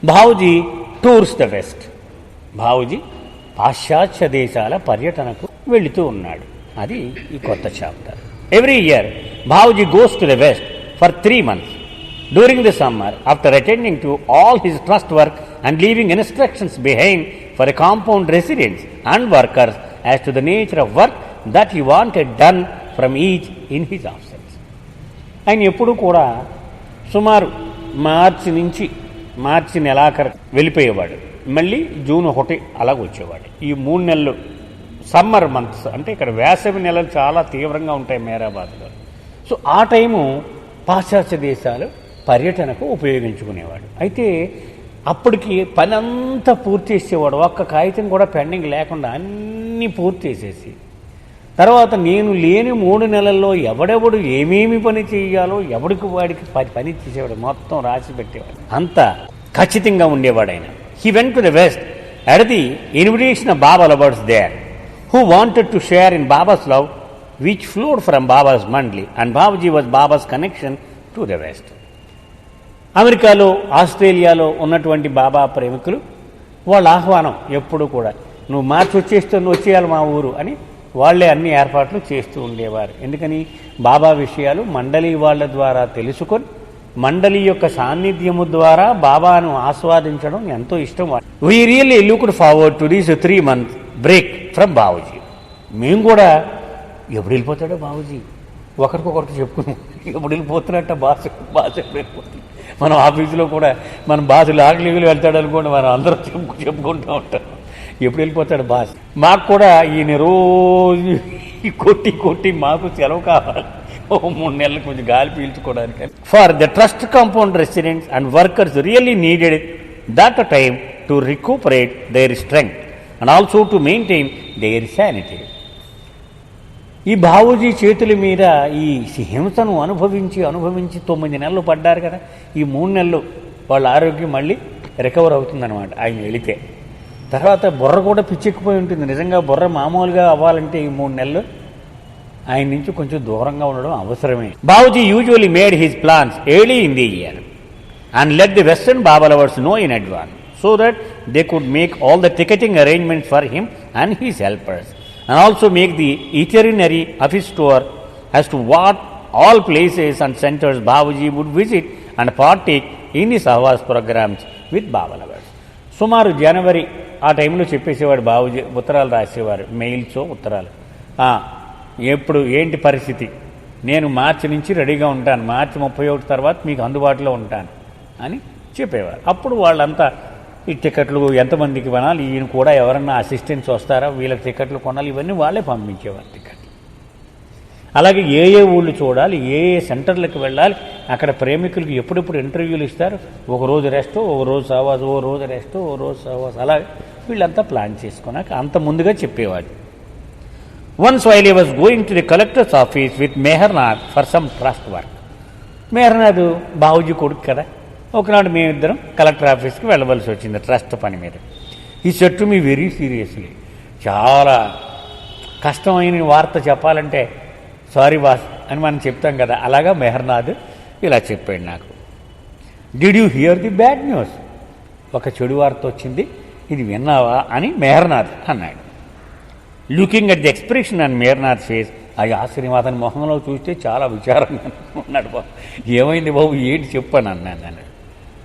భావుజీ tours the West. Bhauji పాశ్చాత్య దేశాల పర్యటనకు వెళుతూ ఉన్నాడు. అది ఈ కొత్త chapter. Every year Bhauji goes to the West for 3 months. During the summer, after attending to all his trust work and leaving instructions behind for a compound residents and workers as to the nature of work that he wanted done from each in his absence. ఆయన ఎప్పుడు కూడా సుమారు మార్చి నెలాఖరు వెళ్ళిపోయేవాడు. మళ్ళీ June 1 అలాగ వచ్చేవాడు. ఈ 3 నెలలు సమ్మర్ మంత్స్, అంటే ఇక్కడ వేసవి నెలలు చాలా తీవ్రంగా ఉంటాయి మేరాబాద్లో. సో ఆ టైము పాశ్చాత్య దేశాలు పర్యటనకు ఉపయోగించుకునేవాడు. అయితే అప్పటికి పని అంతా పూర్తి చేసేవాడు. ఒక్క కాగితం కూడా పెండింగ్ లేకుండా అన్నీ పూర్తి చేసేసి, తర్వాత నేను లేని 3 నెలల్లో ఎవడెవడు ఏమేమి పని చేయాలో ఎవడికి వాడికి పని చేసేవాడు, మొత్తం రాసి పెట్టేవాడు. అంత ఖచ్చితంగా ఉండేవాడు ఆయన. He went to the West at the invitation of Baba lovers there who wanted to share in Baba's love which flowed from Baba's Mandali and Babuji was Baba's connection to the West. అమెరికాలో, ఆస్ట్రేలియాలో ఉన్నటువంటి బాబా ప్రేమికులు వాళ్ళ ఆహ్వానం ఎప్పుడు కూడా, నువ్వు మార్చి వచ్చేయాలి మా ఊరు అని వాళ్లే అన్ని ఏర్పాట్లు చేస్తూ ఉండేవారు. ఎందుకని? బాబా విషయాలు మండలి వాళ్ళ ద్వారా తెలుసుకొని మండలి యొక్క సాన్నిధ్యము ద్వారా బాబాను ఆస్వాదించడం ఎంతో ఇష్టం. We really looked forward to this 3 month break from Babuji. మేము కూడా ఎప్పుడు వెళ్ళిపోతాడో బాబుజీ ఒకరికొకరికి చెప్పుకున్నాం. ఎప్పుడు వెళ్ళిపోతున్నట్ట బాస్ ఎప్పుడు వెళ్ళిపోతున్నాం. మనం ఆఫీసులో కూడా మన బాసు లాగలీగులు వెళ్తాడు అనుకోండి, మనం అందరం చెప్పుకుంటూ ఉంటాం ఎప్పుడు వెళ్ళిపోతాడు బాస్. మాకు కూడా ఈయన రోజు కొట్టి మాకు సెలవు కావాలి 3 నెలలు కొంచెం గాలి పీల్చుకోవడానికి. For the trust compound residents and workers really needed that time to recuperate their strength and also to maintain their sanity. ఈ బాబూజీ చేతుల మీద ఈ హింసను అనుభవించి 9 నెలలు పడ్డారు కదా. ఈ 3 నెలలు వాళ్ళ ఆరోగ్యం మళ్ళీ రికవర్ అవుతుందన్నమాట ఆయన వెళితే. తర్వాత బుర్ర కూడా పిచ్చెక్కిపోయి ఉంటుంది. నిజంగా బుర్ర మామూలుగా అవ్వాలంటే ఈ 3 నెలలు ఆయన నుంచి కొంచెం దూరంగా ఉండడం అవసరమే. Babuji usually made his plans early in the year and let the western Baba lovers know in advance so that they could make all the ticketing arrangements for him and his helpers and also make the itinerary of his tour as to what all places and centers Bhauji would visit and partake in his Savas programs with Baba lovers. సుమారు జనవరి ఆ టైంలో చెప్పేసేవాడు బాబుజీ. ఉత్తరాలు రాసేవారు, mails ఉత్తరాలు. ఎప్పుడు ఏంటి పరిస్థితి, నేను మార్చి నుంచి రెడీగా ఉంటాను, మార్చి 31 తర్వాత మీకు అందుబాటులో ఉంటాను అని చెప్పేవారు. అప్పుడు వాళ్ళంతా ఈ టికెట్లు ఎంతమందికి కొనాలి, ఈయన కూడా ఎవరన్నా అసిస్టెంట్స్ వస్తారా, వీళ్ళకి టికెట్లు కొనాలి, ఇవన్నీ వాళ్ళే పంపించేవారు టికెట్లు. అలాగే ఏ ఊళ్ళు చూడాలి, ఏ సెంటర్లకు వెళ్ళాలి, అక్కడ ప్రేమికులకి ఎప్పుడెప్పుడు ఇంటర్వ్యూలు ఇస్తారు, ఒక రోజు రెస్ట్, ఒక రోజు సవాస్, ఓ రోజు రెస్ట్, ఓ రోజు సవాస్, అలాగే వీళ్ళంతా ప్లాన్ చేసుకున్నాక అంత ముందుగా చెప్పేవాడు. Once while he was going to the collector's office with Mehernath for some trust work. Mehernath Babuji కొడుకు కదా. ఒకనాడు మేమిద్దరం కలెక్టర్ ఆఫీస్కి వెళ్ళవలసి వచ్చింది ట్రస్ట్ పని మీద. ఈ said to me very seriously, చాలా కష్టమైన వార్త చెప్పాలంటే సారీ బాస్ అని మనం చెప్తాం కదా, అలాగా మెహర్నాథ్ ఇలా చెప్పాడు నాకు. Did you hear the bad news, ఒక చెడు వార్త వచ్చింది, ఇది విన్నావా అని మెహర్నాథ్ అన్నాడు. Looking at the expression and Mehernath face, అది ఆశ్చర్యం. అతని మొహంలో చూస్తే చాలా విచారంగా ఉన్నాడు. బాబు ఏమైంది బాబు, ఏంటి చెప్పాను అన్నాను.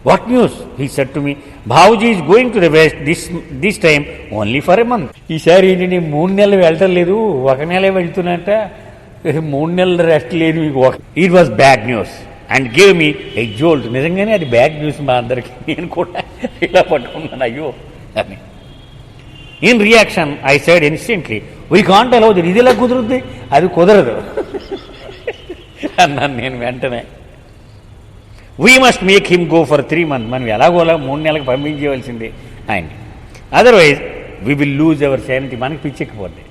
What news, he said to me, Babuji is going to the west this time only for a month. ఈసారి ఏంటి, నేను 3 నెలలు వెళ్ళటం లేదు, 1 నెలే వెళ్తున్నట్ట, 3 నెలలు రెస్ట్ లేదు మీకు. It was bad news and give me a jolt. నిజంగానే అది బ్యాడ్ న్యూస్ మా అందరికీ. నేను కూడా ఇలా పట్టుకున్నాను, అయ్యో అని. In reaction I said instantly, we can't allow it. ఇది ఎలా కుదురుద్ది, అది కుదరదు అన్నాను నేను వెంటనే. We must make him go for 3 months. మనం ఎలాగోలా 3 నెలలకు పంపించేయవలసిందే ఆయన్ని. Otherwise we will lose our sanity. మనకి పిచ్చెక్కిపోద్ది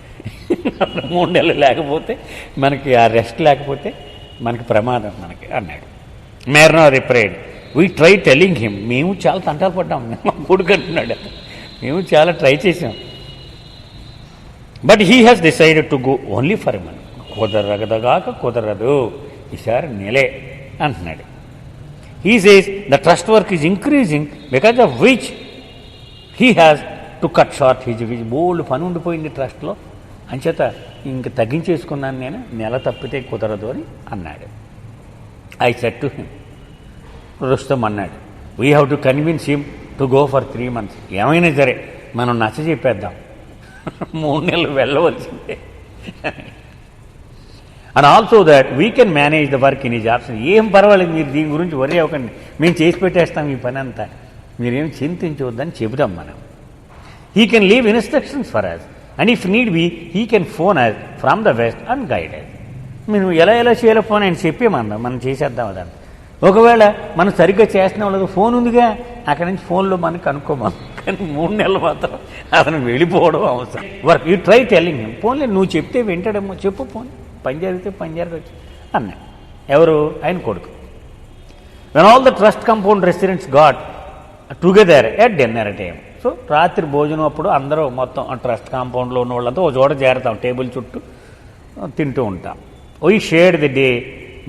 3 నెలలు లేకపోతే, మనకి ఆ రెస్ట్ లేకపోతే మనకి ప్రమాదం మనకి అన్నాడు. Mehernath replied, we try telling him. మేము చాలా తంటాలు పడ్డాం, కొడుకు అంటున్నాడు, మేము చాలా ట్రై చేసాం. But he has decided to go only for a month. కుదరదగాక కుదరదు, ఈసారి నెలే అంటున్నాడు. He says the trust work is increasing, because of which he has to cut short his బోల్డ్ పని ఉండిపోయింది ట్రస్ట్లో, అంచేత ఇంక తగ్గించేసుకున్నాను నేను, నెల తప్పితే కుదరదు అని అన్నాడు. I said to him, Rustom అన్నాడు, we have to convince him to go for 3 months. ఏమైనా సరే మనం నచ్చ చెప్పేద్దాం, 3 నెలలు వెళ్ళవలసిందే. And also that we can manage the work in his absence. ఏం పర్వాలేదు, మీరు దీని గురించి వరీ అవ్వకండి, మేము చేసి పెట్టేస్తాం ఈ పని అంతా, మీరేం చింతించవద్దని చెబుతాం మనం. He can leave instructions for us, and if need be he can phone us from the west and guide us. మేము ఎలా చేయాలో ఫోన్ ఆయన చెప్పేమన్నాం, మనం చేసేద్దాం అదంతా. ఒకవేళ మనం సరిగ్గా చేస్తున్న వాళ్ళకి ఫోన్ ఉందిగా, అక్కడి నుంచి ఫోన్లో మనకి కనుక్కోమని. కానీ 3 నెలలు మాత్రం అతను వెళ్ళిపోవడం అవసరం. Work you try telling him, ఫోన్లే నువ్వు చెప్తే వింటాడేమో, చెప్పు ఫోన్, పని జరిగితే పని జరగచ్చు అన్నాడు. ఎవరు? ఆయన కొడుకు. When all the trust compound residents got together at dinner time. So రాత్రి భోజనం అప్పుడు అందరూ మొత్తం ట్రస్ట్ కాంపౌండ్లో ఉన్న వాళ్ళంతా ఒక చోట చేరతాం, టేబుల్ చుట్టూ తింటూ ఉంటాం. We shared the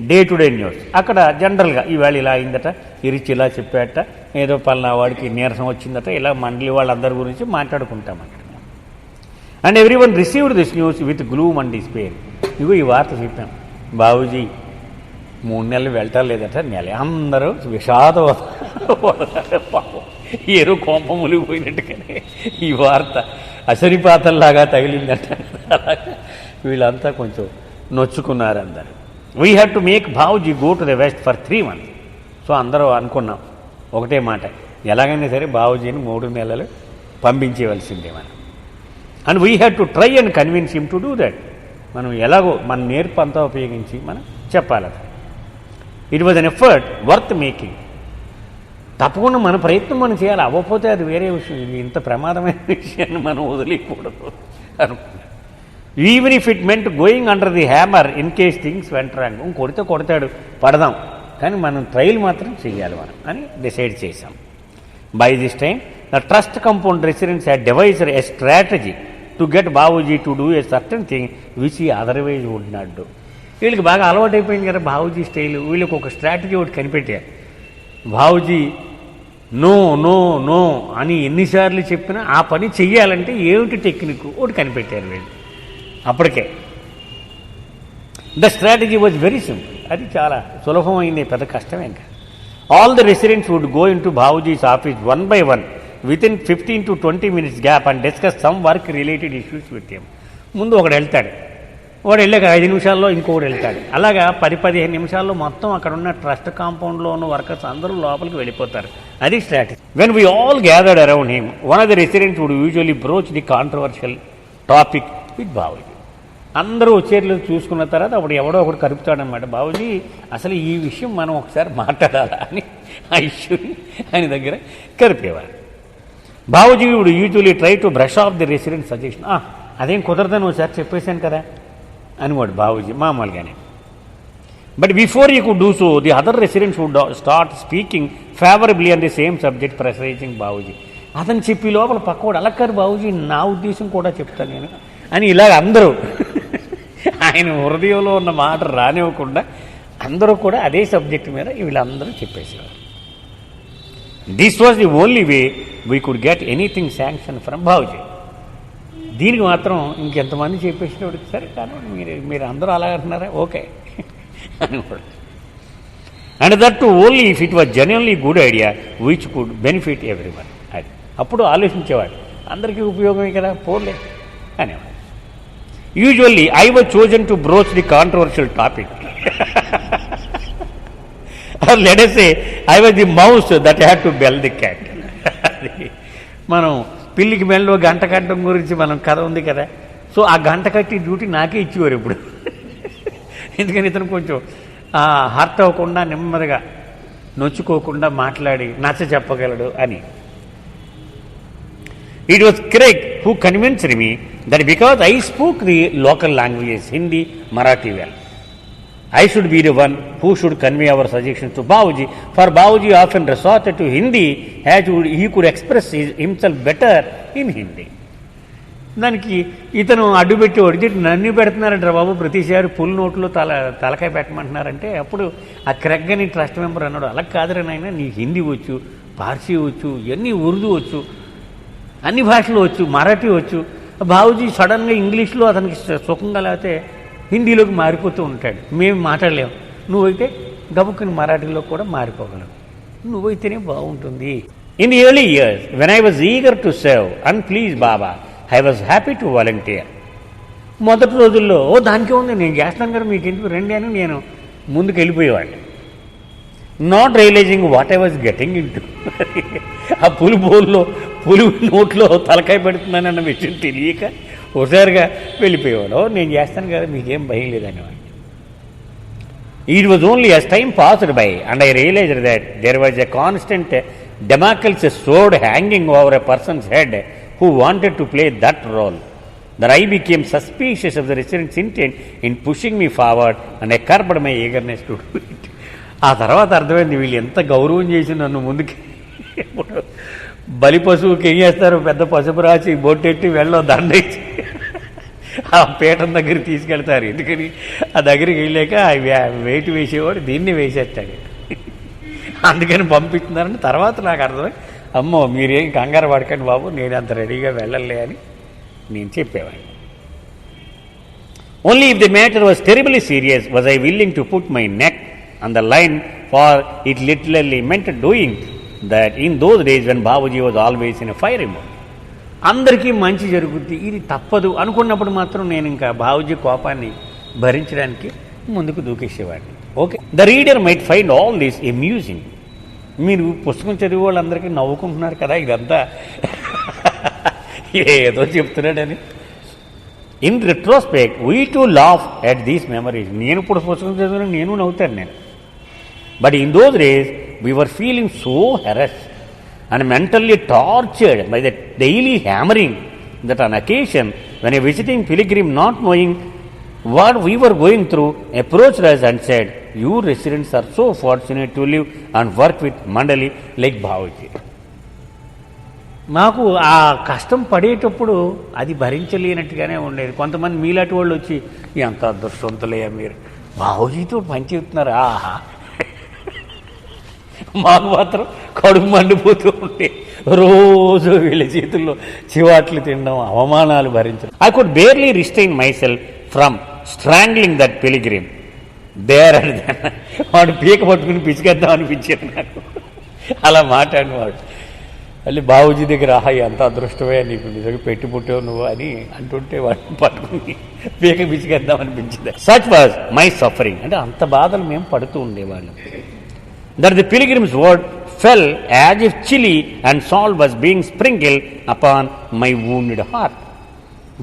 day to day news. అక్కడ జనరల్గా ఈవేళ ఇలా అయిందట, ఇరిచి ఇలా చెప్పాట, ఏదో పలానా వాడికి నీరసం వచ్చిందట, ఇలా మండలి వాళ్ళందరి గురించి మాట్లాడుకుంటాం అక్కడ. And every one received this news with gloom and despair. ఇగో ఈ వార్త చెప్పాం, బాబూజీ 3 నెలలు వెళ్ళటం లేదట, నెల. అందరూ విషాదం, పాపం ఏదో కోపం మునిగిపోయినట్టుగానే ఈ వార్త అసరిపాతల్లాగా తగిలిందట. అలాగా వీళ్ళంతా కొంచెం నొచ్చుకున్నారు అందరు. We have to make Bhauji go to the West for 3 months. So అందరూ అనుకున్నాం ఒకటే మాట, ఎలాగైనా సరే బాబూజీని 3 నెలలు పంపించేవలసిందే మనం. And we have to try and convince him to do that. మనం ఎలాగో మన నేర్పు అంతా ఉపయోగించి మనం చెప్పాలి. It was an effort worth making. తప్పకుండా మన ప్రయత్నం మనం చేయాలి, అవ్వకపోతే అది వేరే విషయం. ఇది ఇంత ప్రమాదమైన విషయాన్ని మనం వదిలేయకూడదు అనుకున్నాం. Even if it meant going under the hammer in case things went wrong. కొడితే కొడతాడు, పడదాం, కానీ మనం ట్రయల్ మాత్రం చేయాలి మనం అని డిసైడ్ చేశాం. By this time the trust compound residents had devised a strategy to get Babuji to do a certain thing which ఈ అదర్వైజ్ వుడ్ నాట్ డూ. వీళ్ళకి బాగా అలవాటైపోయింది కదా బాబూజీ స్టైల్. వీళ్ళకి ఒక స్ట్రాటజీ ఒకటి కనిపెట్టారు. బాబూజీ నో నో నో అని ఎన్నిసార్లు చెప్పినా ఆ పని చెయ్యాలంటే ఏమిటి టెక్నిక్ ఒకటి కనిపెట్టారు వీళ్ళు. అప్పటికే the strategy was very simple. అది చాలా సులభమైంది, పెద్ద కష్టమే. ఇంకా all the residents would go in to Babuji's office one by one with in 15 to 20 minutes gap and discuss some work related issues with him. ముందు ఒకడు వెళ్తాడు, వాడు వెళ్ళాక 5 నిమిషాల్లో ఇంకొకటి వెళ్తాడు. అలాగా 10-15 నిమిషాల్లో మొత్తం అక్కడ ఉన్న ట్రస్ట్ కాంపౌండ్లో ఉన్న వర్కర్స్ అందరూ లోపలికి వెళ్ళిపోతారు. అది strategy. When we all gathered around him one of the residents would usually broach the controversial topic with Babuji. అందరూ వచ్చేట్లు చూసుకున్న తర్వాత అప్పుడు ఎవడో ఒకటి కలుపుతాడనమాట. బాబూజీ అసలు ఈ విషయం మనం ఒకసారి మాట్లాడాలా అని ఆ ఇష్యూని ఆయన దగ్గర కలిపేవారు. Babuji would usually try to brush off the resident suggestion. అదేం కుదరదని ఒకసారి చెప్పేశాను కదా అనివాడు బాబూజీ మామూలుగానే. But before you could do so the other residents would start speaking favourably on the same subject pressurising Babuji. అతను చెప్పి లోపల పక్కవాడు అలక్కరు బాబూజీ నా ఉద్దేశం కూడా చెప్తాను నేను అని ఇలాగ అందరూ ఆయన హృదయంలో ఉన్న మాట రానివ్వకుండా అందరూ కూడా అదే సబ్జెక్టు మీద వీళ్ళందరూ చెప్పేసేవారు. This was the only way we could get anything sanction from Babuji. దీనికి మాత్రం ఇంకెంతమంది చెప్పేసినప్పటికి సరే కానీ మీరు అందరూ అలా అంటున్నారా, ఓకే అని కూడా. And that to only if it was genuinely good idea which could benefit every one. అది అప్పుడు ఆలోచించేవాడు, అందరికీ ఉపయోగమే కదా పోలే అనేవాడు. Usually I was chosen to brooch the controversial topic. Let us say I was the mouse that had to bell the cat. మనం పిల్లికి మెల్లో గంట కట్టడం గురించి మనం కథ ఉంది కదా, సో ఆ గంట కట్టి డ్యూటీ నాకే ఇచ్చేవారు ఇప్పుడు. ఎందుకని ఇతను కొంచెం హర్ట్ అవ్వకుండా నెమ్మదిగా నొచ్చుకోకుండా మాట్లాడి నచ్చ చెప్పగలడు అని. It was Craig who convinced me that because I spoke the local languages, Hindi, Marathi well, I should be the one who should convey our suggestions to Bhauji, for Bhauji often resorted to Hindi as he could express himself better in Hindi. దానికి ఇతను అడ్డు పెట్టేవాడు, నన్ను పెడుతున్నారంటారు బాబు, ప్రతిసారి pull నోట్లో తలకాయ పెట్టమంటున్నారంటే అప్పుడు ఆ క్రెగ్ అని ట్రస్ట్ మెంబర్ అన్నాడు, అలా కాదురా నాయన, నీకు హిందీ వచ్చు, పార్సీ వచ్చు, ఇవన్నీ ఉర్దూ వచ్చు, అన్ని భాషలు వచ్చు, మరాఠీ వచ్చు. బాబుజీ సడన్గా ఇంగ్లీష్లో అతనికి సుఖంగా లేకపోతే హిందీలోకి మారిపోతూ ఉంటాడు, మేము మాట్లాడలేము, నువ్వైతే గబుక్కుని మరాఠీలో కూడా మారిపోగలవు, నువ్వైతేనే బాగుంటుంది. In the early years when I was eager to serve and please Baba I was happy to volunteer. మొదటి రోజుల్లో దానికే ఉంది, నేను చేస్తాను కదా మీకు ఎందుకు రండి అని నేను ముందుకు వెళ్ళిపోయేవాడిని, not realising what I was getting into. ఆ పులి నోట్లో తలకాయ పెడుతున్నానన్న విషయం తెలియక ఒకసారిగా వెళ్ళిపోయేవాడు, నేను చేస్తాను కదా మీకేం భయం లేదనేవాడు. It was only as time passed by and I realized that there was a constant Damocles sword hanging over a person's head who wanted to play that role, that I became suspicious of the resident's intent in pushing me forward and I curbed my eagerness to do it. ఆ తర్వాత అర్థమైంది, వీళ్ళు ఎంత గౌరవం చేసి నన్ను ముందుకి, బలి పశువుకి ఏం చేస్తారు, పెద్ద పసుపు రాసి బొట్టెట్టి వెళ్ళో దండ ఇచ్చి ఆ పీఠం దగ్గరికి తీసుకెళ్తారు. ఎందుకని ఆ దగ్గరికి వెళ్ళాక వెయిట్ వేసేవాడు దీన్ని వేసేస్తాడు, అందుకని పంపిస్తున్నారని తర్వాత నాకు అర్థమై, అమ్మో మీరేం కంగారు పడకండి బాబు, నేను అంత రెడీగా వెళ్ళలే అని నేను చెప్పేవాడిని. Only if the matter was terribly serious was I willing to put my neck on the line, for it literally meant doing that in those days when Babuji was always in a fire mode. అందరికీ మంచి జరుగుద్ది, ఇది తప్పదు అనుకున్నప్పుడు మాత్రం నేను ఇంకా బాబుజీ కోపాన్ని భరించడానికి ముందుకు దూకేసేవాడిని. Okay, the reader might find all this amusing. మీరు పుస్తకం చదివే వాళ్ళందరికీ నవ్వుకుంటున్నారు కదా, ఇదంతా ఏదో చెప్తున్నాడని. In retrospect we too laugh at these memories. నేను ఇప్పుడు పుస్తకం చదివిన నేను నవ్వుతాను నేను, but in those days we were feeling so harassed and mentally tortured by the daily hammering that on occasion when a visiting pilgrim, not knowing what we were going through, approached us and said, you residents are so fortunate to live and work with Mandali like Bhauji. మాకు ఆ కష్టం పడేటప్పుడు అది భరించలేనట్టుగానే ఉండేది. కొంతమంది మీలాంటి వాళ్ళు వచ్చి ఎంత అదృష్టవంతులయ్యా మీరు, బాబుజీతో పని చెప్తున్నారు, ఆహా, మాకు మాత్రం కడుపు మండిపోతూ ఉంటే రోజు వీళ్ళ చేతుల్లో చివాట్లు తినడం, అవమానాలు భరించడం. I could barely restrain myself from strangling that pilgrim there and then. వాడు పీక పట్టుకుని పిచ్చికేద్దాం అనిపించేది నాకు, అలా మాట్లాడినవాడు. మళ్ళీ బాబుజీ దగ్గర ఆహా ఎంత అదృష్టమే నీకు, నిజంగా పెట్టి పుట్టావు నువ్వు అని అంటుంటే వాడిని పట్టుకుని పీక పిచ్చికేద్దాం అనిపించింది. Such was my suffering. అంటే అంత బాధలు మేము పడుతూ ఉండేవాళ్ళం. That the pilgrim's word fell as if chili and salt was being sprinkled upon my wounded heart.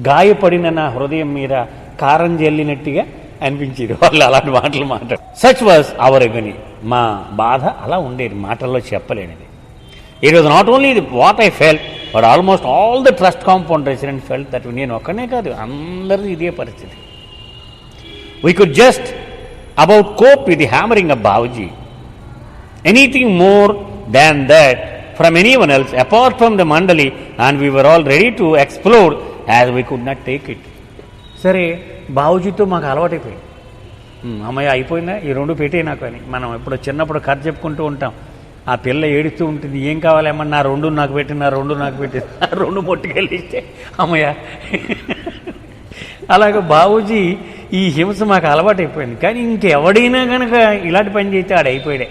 గాయపడిన నా హృదయం మీద కారం జల్లినట్టుగా అనిపించేది వాళ్ళు అలాంటి మాటలు మాట్లాడు. Such was our agony. మా బాధ అలా ఉండేది, మాటల్లో చెప్పలేనిది. It was not only what I felt, but almost all the trust compound residents felt that. నేను ఒక్కనే కాదు, అందరిది ఇదే పరిస్థితి. We could just about cope with the hammering of Bhauji. Anything more than that from anyone else apart from the Mandali, and we were all ready to explode as we could not take it. సరే, బాబుజీతో మాకు అలవాటైపోయింది. అమ్మాయి అయిపోయిందా, ఈ రెండు పెట్టే నాకు అని. మనం ఇప్పుడు చిన్నప్పుడు కథ చెప్పుకుంటూ ఉంటాం, ఆ పిల్ల ఏడుస్తూ ఉంటుంది, ఏం కావాలేమన్నా నా రెండు నాకు పెట్టి, నా రెండు నాకు పెట్టి, ఆ రెండు మొట్టుకెళ్ళిస్తే అమ్మయ్య. అలాగే బాబుజీ ఈ హింస మాకు అలవాటైపోయింది. కానీ ఇంకెవడైనా కనుక ఇలాంటి పని చేస్తే ఆడైపోయాడే,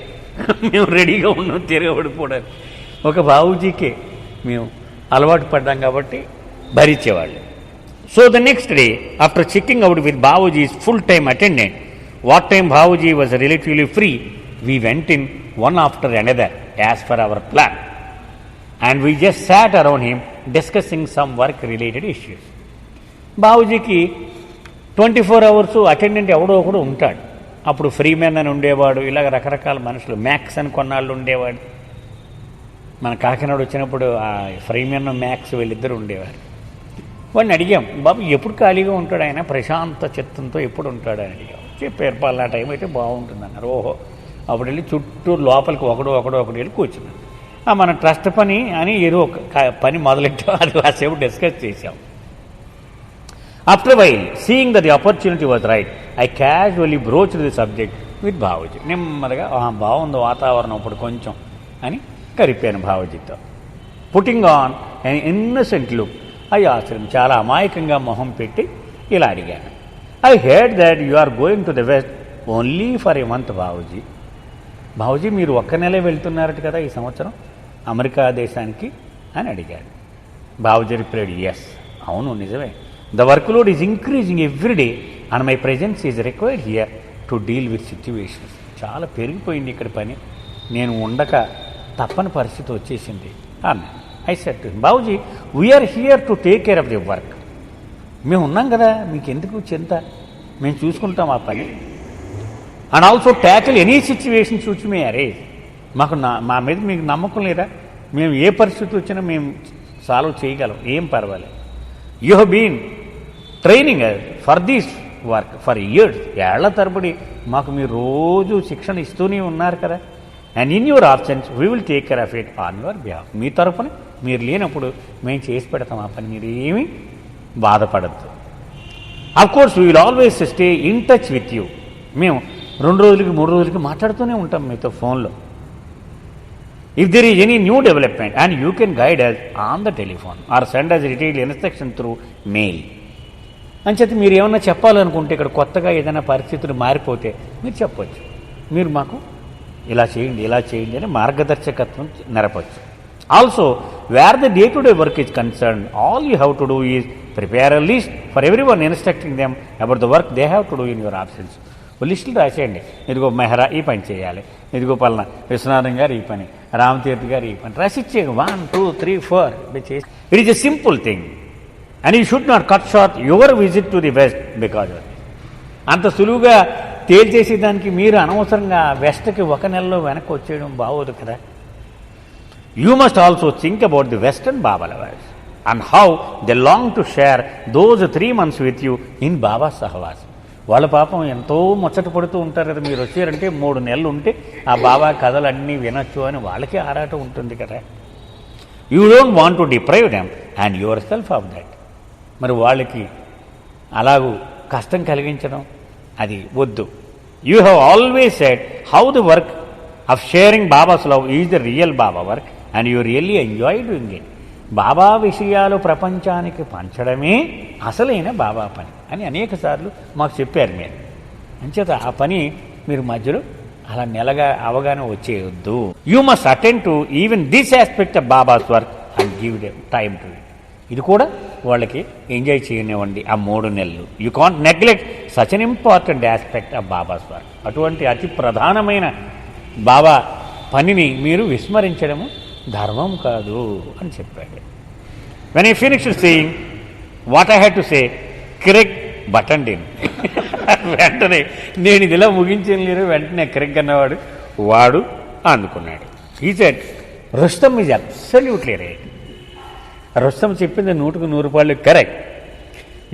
మేము రెడీగా ఉన్నాం తిరగబడిపోవడానికి. ఒక బాబుజీకే మేము అలవాటు పడ్డాం కాబట్టి భరించేవాళ్ళు. So the next day after checking out with Babuji's full time attendant, what time Babuji was relatively free, we went in one after another as per our plan, and we just sat around him discussing some work related issues. బాబుజీకి 24 hours attendant ఎవడో ఒకడు ఉంటాడు. అప్పుడు Freeman అని ఉండేవాడు, ఇలాగ రకరకాల మనుషులు, max అని కొన్నాళ్ళు ఉండేవాడు. మన కాకినాడ వచ్చినప్పుడు ఆ ఫ్రీమెన్ మ్యాక్స్ వీళ్ళిద్దరు ఉండేవారు. వాడిని అడిగాం, బాబు ఎప్పుడు ఖాళీగా ఉంటాడు ఆయన, ప్రశాంత చిత్తంతో ఎప్పుడు ఉంటాడు అని అడిగాం. చెప్పారు, పలానా టైం అయితే బాగుంటుంది అన్నారు. ఓహో, అప్పుడు వెళ్ళి చుట్టూ లోపలికి ఒకడు వెళ్ళి కూర్చున్నాం. మన ట్రస్ట్ పని అని ఏదో ఒక పని మొదలెట్టాం, అది కాసేపు డిస్కస్ చేసాం. After while seeing that the opportunity was right, I casually broached the subject with Bhauji. నెమ్మదిగా బాగుంది వాతావరణం ఇప్పుడు కొంచెం అని కరిపాను భావోజీతో. Putting on an innocent look, I asked him, చాలా అమాయకంగా మొహం పెట్టి ఇలా అడిగాను, I heard that you are going to the West only for a month Bhauji. Bhauji మీరు ఒక్క నెలే వెళ్తున్నారట కదా ఈ సంవత్సరం అమెరికా దేశానికి అని అడిగాడు. భావోజీ రిప్లైడ్, ఎస్, అవును నిజమే. The work load is increasing every day and my presence is required here to deal with situations. చాలా పెరిగిపోయింది ఇక్కడ పని, నేను ఉండక తప్పని పరిస్థితి వచ్చేసింది అన్నా. I said to him, Babuji we're here to take care of the work. మేము ఉన్నాం కదా, మీకు ఎందుకు చింత, మేము చూసుకుంటాం ఆ పని. And also tackle any situations which may arrange. మాకు మా మీద మీకు నమ్మకం లేదా, మేము ఏ పరిస్థితి వచ్చినా మేము సాల్వ్ చేయగలం, ఏం పర్వాలేదు. You have been training for this work for years. ఏళ్ల తరబడి మాకు మీరు రోజు శిక్షణ ఇస్తూనే ఉన్నారు కదా. And in your absence we will take care of it on your behalf. మీ తరఫున మీరు లేనప్పుడు మేము చేసి పెడతాం ఆ పని, మీరు ఏమీ బాధపడద్దు. Of course we will always stay in touch with you. మేము 2 రోజులకి 3 రోజులకి మాట్లాడుతూనే ఉంటాం మీతో ఫోన్లో. If there is any new development and you can guide us on the telephone or send us detail instruction through mail. అంచేత మీరు ఏమన్నా చెప్పాలనుకుంటే ఇక్కడ కొత్తగా ఏదైనా పరిస్థితులు మారిపోతే మీరు చెప్పవచ్చు, మీరు మాకు ఇలా చేయండి ఇలా చేయండి అని మార్గదర్శకత్వం నెరపచ్చు. Also where the day to day work is concern, all you have to do is prepare a list for every one instructing them about the work they have to do in your absence. లిస్టులు రాసేయండి, ఇదిగో మెహరా ఈ పని చేయాలి, ఇదిగో పలానా విశ్వనాథం గారు ఈ పని, రామతీర్థ్ గారు ఈ పని రాసిచ్చే 1 2 3 4 it is a simple thing and you should not cut short your visit to the west because of it. అంత సులువుగా తేల్చేసేదానికి మీరు అనవసరంగా వెస్ట్కి 1 నెలలో వెనక్కి వచ్చేయడం బాగోదు కదా. You must also think about the western Baba lovers and how they long to share those 3 months with you in Baba Sahavas. వాళ్ళ పాపం ఎంతో ముచ్చట పడుతూ ఉంటారు కదా, మీరు వచ్చారంటే 3 నెలలు ఉంటే ఆ బాబా కథలన్నీ వినొచ్చు అని వాళ్ళకి ఆరాటం ఉంటుంది కదా. You don't want to deprive them and yourself of that. మరి వాళ్ళకి అలాగూ కష్టం కలిగించడం అది వద్దు. You have always said how the work of sharing Baba's love is the real Baba work and you really enjoy doing it. Baba విషయాలు ప్రపంచానికి పంచడమే అసలైన బాబా పని అని అనేక సార్లు మాకు చెప్పారు మీరు. అంచేత ఆ పని మీరు మధ్యలో అలా నెలగా అవగానే వచ్చేయొద్దు. You must attend to even this aspect of Baba's work and give them time to it. ఇది కూడా వాళ్ళకి ఎంజాయ్ చేయనివ్వండి ఆ 3 నెలలు. You can't neglect such an important aspect of Baba's work. అటువంటి అతి ప్రధానమైన బాబా పనిని మీరు విస్మరించడము ధర్మం కాదు అని చెప్పాడు. When I finished saying what I had to say, Crick button in. వెంటనే నేను ఇది ఇలా ముగించని లేరు, వెంటనే క్రిక్ అన్నవాడు వాడు అందుకున్నాడు. He said Rustam is absolutely right. Rustam చెప్పింది 100కు 100 correct.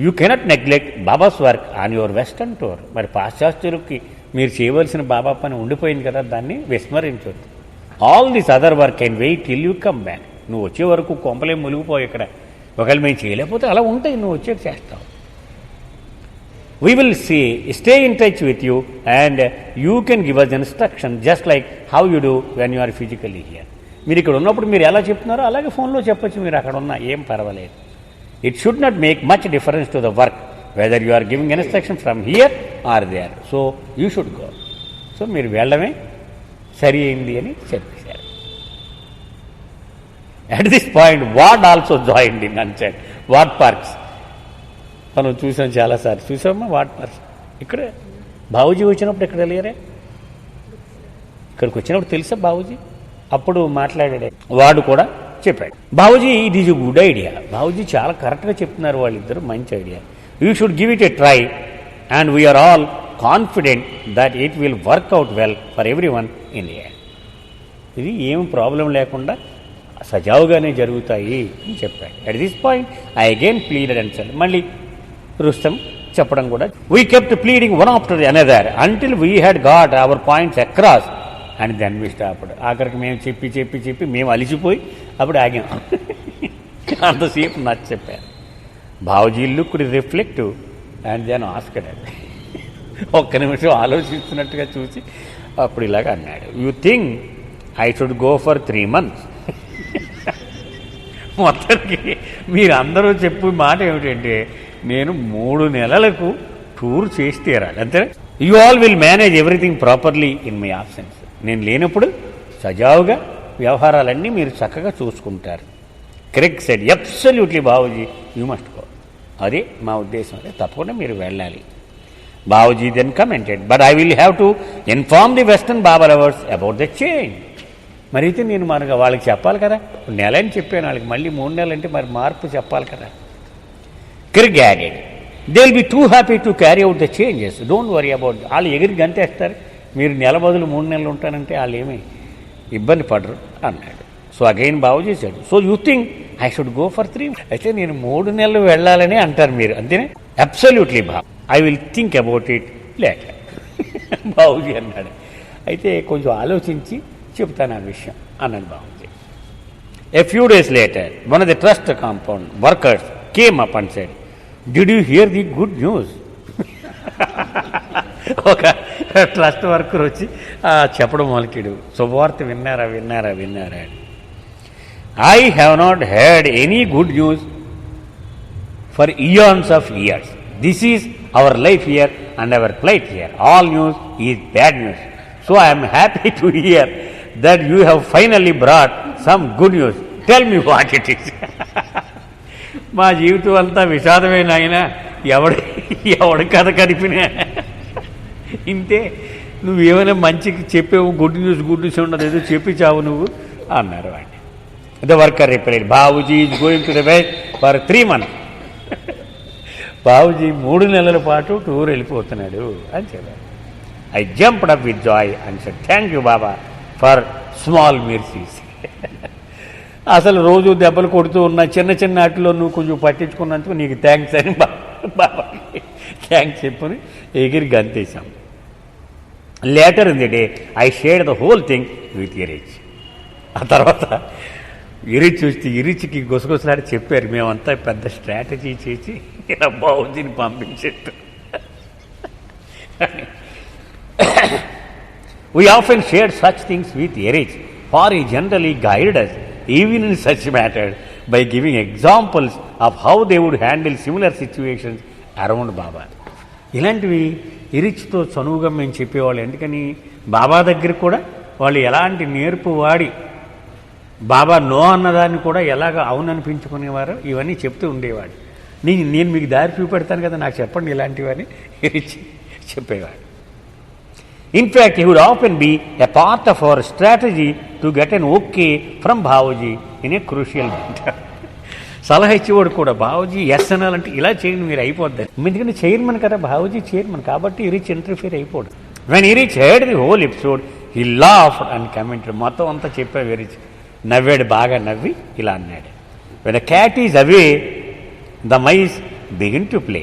You cannot neglect Baba's work on your western tour. మరి పాశ్చాత్యులకి మీరు చేయవలసిన బాబా పని ఉండిపోయింది కదా, దాన్ని విస్మరించొద్దు. All this other work can wait till you come back. నువ్వు వచ్చే వరకు కొంపలే మునిగిపోయి ఇక్కడ. ఒకవేళ మేము చేయలేకపోతే అలా ఉంటాయి, నువ్వు వచ్చేది చేస్తావు. We will stay in touch with you and you can give us instruction just like how you do when you are physically here. మీరు ఇక్కడ ఉన్నప్పుడు మీరు ఎలా చెప్తున్నారో అలాగే ఫోన్లో చెప్పొచ్చు, మీరు అక్కడ ఉన్నా ఏం పర్వాలేదు. It should not make much difference to the work whether you are giving instruction from here or there. So you should go. సో మీరు వెళ్ళడమే సరి అయింది అని చెప్పేశారు. At this point Ward also joined in and said Ward Parks. మనం చూసాం చాలాసార్లు, చూసామా వార్డ్ పార్క్స్. ఇక్కడే బాబుజీ వచ్చినప్పుడు ఇక్కడ లేరే, ఇక్కడికి వచ్చినప్పుడు తెలుసా బాబుజీ, అప్పుడు మాట్లాడాడే వాడు కూడా చెప్పాడు. Babuji it is a good idea. Babuji చాలా కరెక్ట్గా చెప్తున్నారు, వాళ్ళిద్దరు మంచి idea. You should give it a try and we're all confident that it will work out well for every one in the end. ఇది ఏం ప్రాబ్లం లేకుండా సజావుగానే జరుగుతాయి అని చెప్పాడు. At this point I again pleaded and said. మళ్ళీ రుస్తం చెప్పడం కూడా, we kept pleading one after another until we had got hour points across and then we stopped. ఆఖరికి మేము చెప్పి మేము అలిసిపోయి అప్పుడు ఆగాం. అంతసేపు నచ్చ చెప్పారు. Babuji looked reflective and then asked. ఒక్క నిమిషం ఆలోచిస్తున్నట్టుగా చూసి అప్పుడు ఇలాగ అన్నాడు, you think I should go for 3 months. మొత్తానికి మీరు అందరూ చెప్పే మాట ఏమిటంటే నేను 3 నెలలకు టూర్ చేసి తీరాలి అంతే. You all will manage everything properly in my absence. నేను లేనప్పుడు సజావుగా వ్యవహారాలన్నీ మీరు చక్కగా చూసుకుంటారు. Correct said absolutely Babuji, you must go. అదే మా ఉద్దేశం, అదే తప్పకుండా మీరు వెళ్ళాలి. Babuji then commented, but I will have to inform the western Baba lovers about the change. మరి అయితే నేను మనకు వాళ్ళకి చెప్పాలి కదా, నెల అని చెప్పాను వాళ్ళకి, మళ్ళీ 3 నెలలు అంటే మరి మార్పు చెప్పాలి కదా. క్రిగ్ added, they will be too happy to carry out the changes, don't worry about. వాళ్ళు ఎగిరి గంతేస్తారు, మీరు నెల బదులు 3 నెలలు ఉంటానంటే వాళ్ళు ఏమీ ఇబ్బంది పడరు అన్నాడు. So again Bauji said, so you think I should go for 3. అయితే నేను 3 నెలలు వెళ్ళాలని అంటారు మీరు అంతేనే. అబ్సల్యూట్లీ బా, I will think about it later. Bauji అన్నాడు, అయితే కొంచెం ఆలోచించి చెప్తాను ఆ విషయం అన్నాడు Bauji. A few days later, one of the trust compound workers came up and said, did you hear the good news? ఒక ట్రస్ట్ వర్కర్ వచ్చి చెప్పడం మొదలుకిడు, శుభవార్త విన్నారా విన్నారా విన్నారా. I have not heard any good news for eons of years. This is our life here and our plight here. All news is bad news. So I'm happy to hear that you have finally brought some good news. Tell me what it is. మా జీవితం అంతా విషాదమే నాయన, ఎవడి కథ కడిపినా ఇంతే, నువ్వేమైనా మంచికి చెప్పేవు, good news ఉండదు, ఏదో చెప్పి చావు నువ్వు అన్నారు వాడిని. The worker replied, Bauji is going to the West for 3 months. Bauji 3 నెలల పాటు టూర్ వెళ్ళిపోతున్నాడు అని చెప్పారు. I jumped up with Joy and said, thank you Baba for small mercies. అసలు రోజు దెబ్బలు కొడుతూ ఉన్న చిన్న చిన్న వాటిలో నువ్వు కొంచెం పట్టించుకున్నందుకు నీకు థ్యాంక్స్ అని బాబాకి థ్యాంక్స్ చెప్పుని ఎగిరి గంతేశాం. Later in the day I shared the whole thing with Eruch. ఆ తర్వాత ఇరిచ్ చూస్తే ఇరిచ్కి గుసగుసలాడి చెప్పారు, మేమంతా పెద్ద స్ట్రాటజీ చేసి ఇలా బావూజీని పంపించేట్టు. We often shared such things with Erich, for he generally guided us, even in such matters, by giving examples of how they would handle similar situations around Baba. ఇలాంటివి ఎరిచ్తో చనువుగా మేము చెప్పేవాళ్ళు. ఎందుకని బాబా దగ్గర కూడా వాళ్ళు ఎలాంటి నేర్పు వాడి బాబా నో అన్నదాన్ని కూడా ఎలాగ అవుననిపించుకునేవారో ఇవన్నీ చెప్తూ ఉండేవాడు. నేను మీకు దారి చూపెడతాను కదా, నాకు చెప్పండి ఇలాంటివని ఎరిచ్ చెప్పేవాడు. In fact, he would often be a part of our strategy to get an okay from Bhauji in a crucial matter. సలహా ఇచ్చేవాడు కూడా, బావూజీ ఎస్ అనాలంటే ఇలా చేయండి మీరు అయిపోద్ది, ఎందుకంటే చైర్మన్ కదా బావూజీ చైర్మన్ కాబట్టి ఇరిచ్ ఇంటర్ఫియర్ అయిపోడు. When Eruch heard the whole episode he laughed and commented. మొత్తం అంతా చెప్పాడు ఇరిచ్, నవ్వాడు, బాగా నవ్వి ఇలా అన్నాడు, when the cat is away the mice begin to play.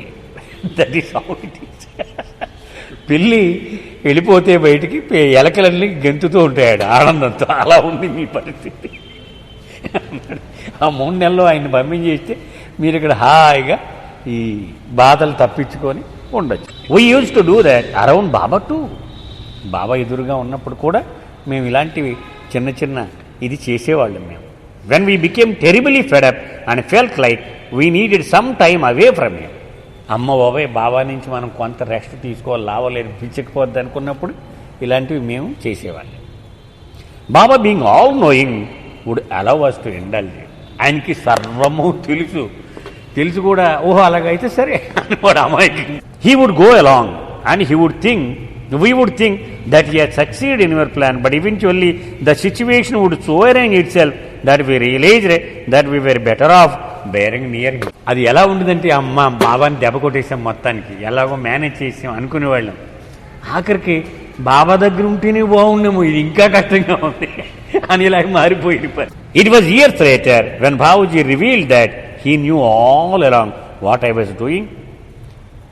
That is how it is. పిల్లి వెళ్ళిపోతే బయటికి ఎలకలన్నీ గెంతుతూ ఉంటాడు ఆనందంతో. అలా ఉంది మీ పరిస్థితి. ఆ 3 నెలల్లో ఆయన పంపించేస్తే మీరు ఇక్కడ హాయిగా ఈ బాధలు తప్పించుకొని ఉండొచ్చు. We use to do that around Baba too. Baba ఎదురుగా ఉన్నప్పుడు కూడా మేము ఇలాంటివి చిన్న చిన్న ఇది చేసేవాళ్ళం మేము. When we became terribly fed up and felt like we needed some time away from him. అమ్మ బాబాయ్ బాబా నుంచి మనం కొంత రెస్ట్ తీసుకోవాలి, లావలేదు పిచ్చకపోద్ది అనుకున్నప్పుడు ఇలాంటివి మేము చేసేవాళ్ళం. Baba being all knowing would allow us to indulge. ఆయనకి సర్వము తెలుసు కూడా, ఓహో అలాగైతే సరే అని వాడు అమ్మాయికి. He would go along and he would think, we would think that he had succeed in your plan, but eventually the situation would so arrange itself that we realised that we were better off bearing near. అది ఎలా ఉండదంటే, అమ్మ బాబాని దెబ్బ కొట్టేసాం, మొత్తానికి ఎలాగో manage చేసాం అనుకునేవాళ్ళం. ఆఖరికి బాబా దగ్గర ఉంటేనే బాగుండేమో, ఇది ఇంకా కష్టంగా ఉంది అని ఇలాగ మారిపోయింది. It was years later when Bauji revealed that he knew all along what I was doing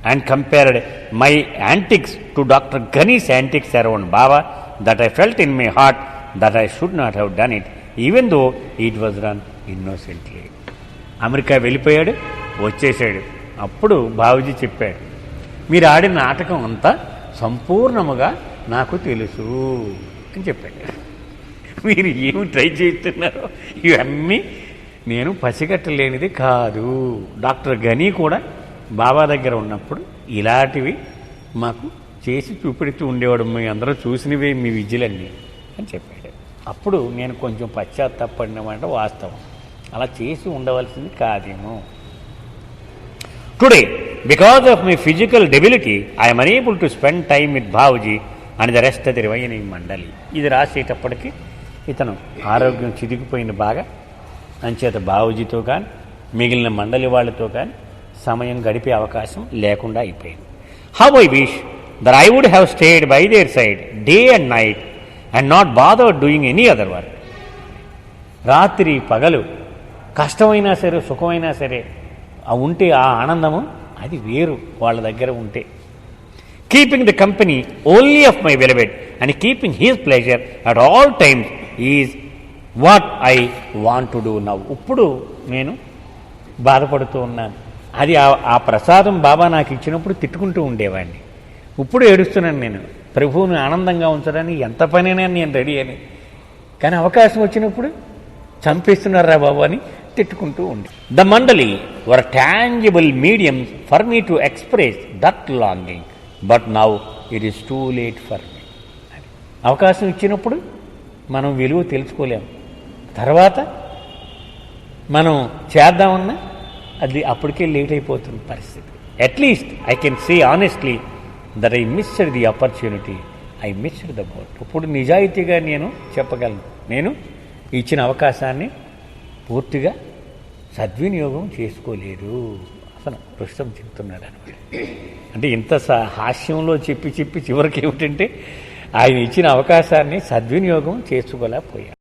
and compared my antics to Dr. Ghani's antics around Baba, that I felt in my heart that I should not have done it, even though it was done innocently. America వెళ్ళిపోయాడు, వచ్చేసాడు. అప్పుడు బాబుజీ చెప్పాడు, మీరు ఆడిన నాటకం అంతా సంపూర్ణముగా నాకు తెలుసు అని చెప్పాడు. మీరు ఏమి ట్రై చేస్తున్నారో ఇవన్నీ నేను పసిగట్టలేనిది కాదు. డాక్టర్ గని కూడా బాబా దగ్గర ఉన్నప్పుడు ఇలాంటివి మాకు చేసి చూపెడుతూ ఉండేవాడు, మీ అందరూ చూసినవే మీ విద్యలన్నీ అని చెప్పాడు. అప్పుడు నేను కొంచెం పశ్చాత్తాపడినమాట వాస్తవం, అలా చేసి ఉండవలసింది కాదేమో. Today because of my physical debility I'm unable to spend time with Babuji and the rest of the remaining మండలి. ఇది రాసేటప్పటికి ఇతను ఆరోగ్యం చిదిగిపోయింది బాగా, అంచేత బావుజీతో కానీ మిగిలిన మండలి వాళ్ళతో కానీ సమయం గడిపే అవకాశం లేకుండా అయిపోయింది. How I wish that I would have stayed by their side day and night and not bother doing any other work. రాత్రి పగలు కష్టమైనా సరే సుఖమైనా సరే ఉంటే ఆ ఆనందము అది వేరు వాళ్ళ దగ్గర ఉంటే. Keeping the company only of my beloved and keeping his pleasure at all times is what I want to do now. ఇప్పుడు నేను బాధపడుతూ ఉన్నాను, అది ఆ ప్రసాదం బాబా నాకు ఇచ్చినప్పుడు తిట్టుకుంటూ ఉండేవాడిని, ఇప్పుడు ఏడుస్తున్నాను నేను ప్రభువుని ఆనందంగా ఉంచడానికి ఎంత పనైనా నేను రెడీ అని. కానీ అవకాశం వచ్చినప్పుడు చంపేస్తున్నారా బాబు అని తిట్టుకుంటూ ఉండే. The mandali were tangible mediums for me to express that longing, but now it is too late for me. అవకాశం ఇచ్చినప్పుడు మనం విలువ తెలుసుకోలేము, తర్వాత మనం చేద్దామన్నా అది అప్పటికే లేట్ అయిపోతుంది పరిస్థితి. At least I can say honestly that I missed the opportunity, I missed the boat. ఇప్పుడు నిజాయితీగా నేను చెప్పగలను, నేను ఇచ్చిన అవకాశాన్ని పూర్తిగా సద్వినియోగం చేసుకోలేదు అసలు ప్రస్తుతం చెప్తున్నాడు అనమాట. అంటే ఇంత హాస్యంలో చెప్పి చివరికి ఏమిటంటే ఆయన ఇచ్చిన అవకాశాన్ని సద్వినియోగం చేసుకోలేకపోయాడు.